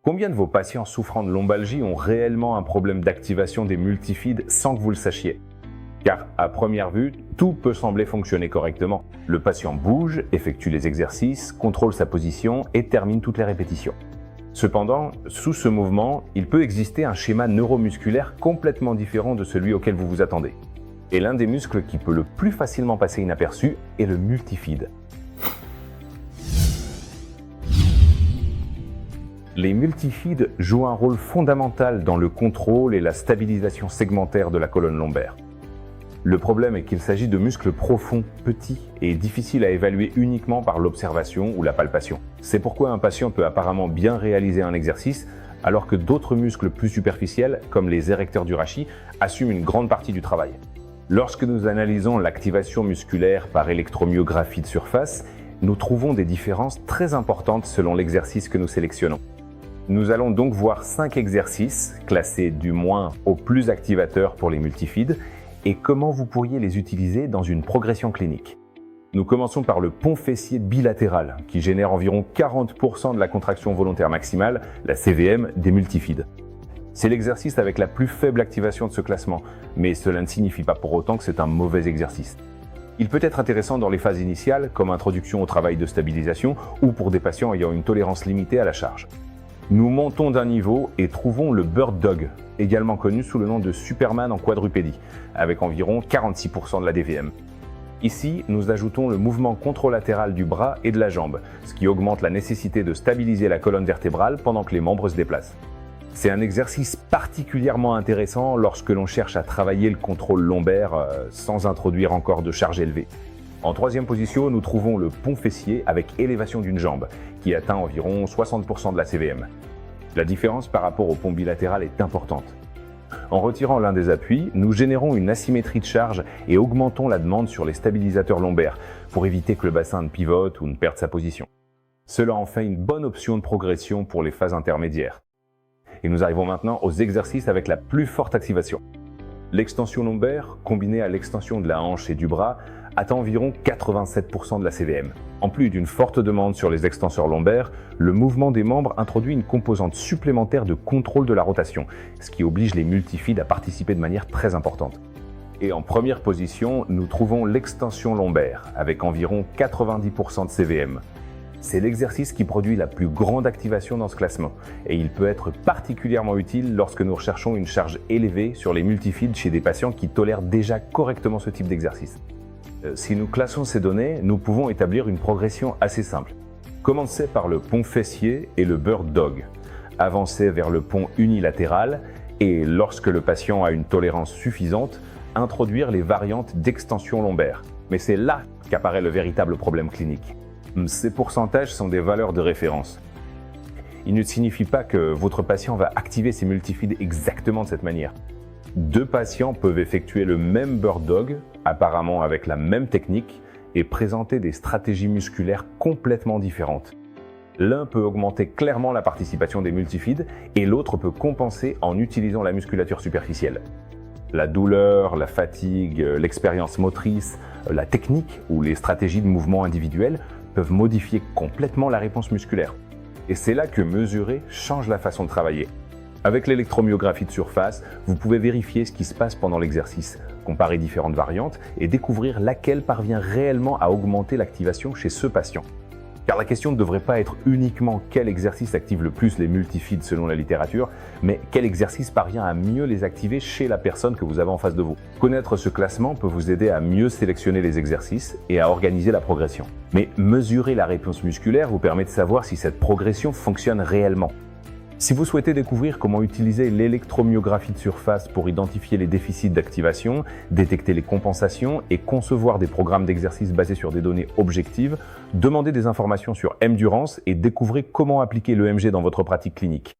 Combien de vos patients souffrant de lombalgie ont réellement un problème d'activation des multifides sans que vous le sachiez? Car à première vue, tout peut sembler fonctionner correctement. Le patient bouge, effectue les exercices, contrôle sa position et termine toutes les répétitions. Cependant, sous ce mouvement, il peut exister un schéma neuromusculaire complètement différent de celui auquel vous vous attendez. Et l'un des muscles qui peut le plus facilement passer inaperçu est le multifide. Les multifides jouent un rôle fondamental dans le contrôle et la stabilisation segmentaire de la colonne lombaire. Le problème est qu'il s'agit de muscles profonds, petits et difficiles à évaluer uniquement par l'observation ou la palpation. C'est pourquoi un patient peut apparemment bien réaliser un exercice, alors que d'autres muscles plus superficiels, comme les érecteurs du rachis, assument une grande partie du travail. Lorsque nous analysons l'activation musculaire par électromyographie de surface, nous trouvons des différences très importantes selon l'exercice que nous sélectionnons. Nous allons donc voir 5 exercices, classés du moins au plus activateur pour les multifides, et comment vous pourriez les utiliser dans une progression clinique. Nous commençons par le pont fessier bilatéral, qui génère environ 40% de la contraction volontaire maximale, la CVM, des multifides. C'est l'exercice avec la plus faible activation de ce classement, mais cela ne signifie pas pour autant que c'est un mauvais exercice. Il peut être intéressant dans les phases initiales, comme introduction au travail de stabilisation, ou pour des patients ayant une tolérance limitée à la charge. Nous montons d'un niveau et trouvons le Bird Dog, également connu sous le nom de Superman en quadrupédie, avec environ 46% de la DVM. Ici, nous ajoutons le mouvement contralatéral du bras et de la jambe, ce qui augmente la nécessité de stabiliser la colonne vertébrale pendant que les membres se déplacent. C'est un exercice particulièrement intéressant lorsque l'on cherche à travailler le contrôle lombaire sans introduire encore de charge élevée. En troisième position, nous trouvons le pont fessier avec élévation d'une jambe, qui atteint environ 60% de la CVM. La différence par rapport au pont bilatéral est importante. En retirant l'un des appuis, nous générons une asymétrie de charge et augmentons la demande sur les stabilisateurs lombaires pour éviter que le bassin ne pivote ou ne perde sa position. Cela en fait une bonne option de progression pour les phases intermédiaires. Et nous arrivons maintenant aux exercices avec la plus forte activation. L'extension lombaire, combinée à l'extension de la hanche et du bras, atteint environ 87% de la CVM. En plus d'une forte demande sur les extenseurs lombaires, le mouvement des membres introduit une composante supplémentaire de contrôle de la rotation, ce qui oblige les multifides à participer de manière très importante. Et en première position, nous trouvons l'extension lombaire, avec environ 90% de CVM. C'est l'exercice qui produit la plus grande activation dans ce classement, et il peut être particulièrement utile lorsque nous recherchons une charge élevée sur les multifides chez des patients qui tolèrent déjà correctement ce type d'exercice. Si nous classons ces données, nous pouvons établir une progression assez simple. Commencer par le pont fessier et le Bird Dog, avancer vers le pont unilatéral et, lorsque le patient a une tolérance suffisante, introduire les variantes d'extension lombaire. Mais c'est là qu'apparaît le véritable problème clinique. Ces pourcentages sont des valeurs de référence. Il ne signifie pas que votre patient va activer ses multifides exactement de cette manière. 2 patients peuvent effectuer le même Bird Dog, apparemment avec la même technique, et présenter des stratégies musculaires complètement différentes. L'un peut augmenter clairement la participation des multifides et l'autre peut compenser en utilisant la musculature superficielle. La douleur, la fatigue, l'expérience motrice, la technique ou les stratégies de mouvement individuelles peuvent modifier complètement la réponse musculaire. Et c'est là que mesurer change la façon de travailler. Avec l'électromyographie de surface, vous pouvez vérifier ce qui se passe pendant l'exercice, comparer différentes variantes et découvrir laquelle parvient réellement à augmenter l'activation chez ce patient. Car la question ne devrait pas être uniquement quel exercice active le plus les multifides selon la littérature, mais quel exercice parvient à mieux les activer chez la personne que vous avez en face de vous. Connaître ce classement peut vous aider à mieux sélectionner les exercices et à organiser la progression. Mais mesurer la réponse musculaire vous permet de savoir si cette progression fonctionne réellement. Si vous souhaitez découvrir comment utiliser l'électromyographie de surface pour identifier les déficits d'activation, détecter les compensations et concevoir des programmes d'exercice basés sur des données objectives, demandez des informations sur Endurance et découvrez comment appliquer l'EMG dans votre pratique clinique.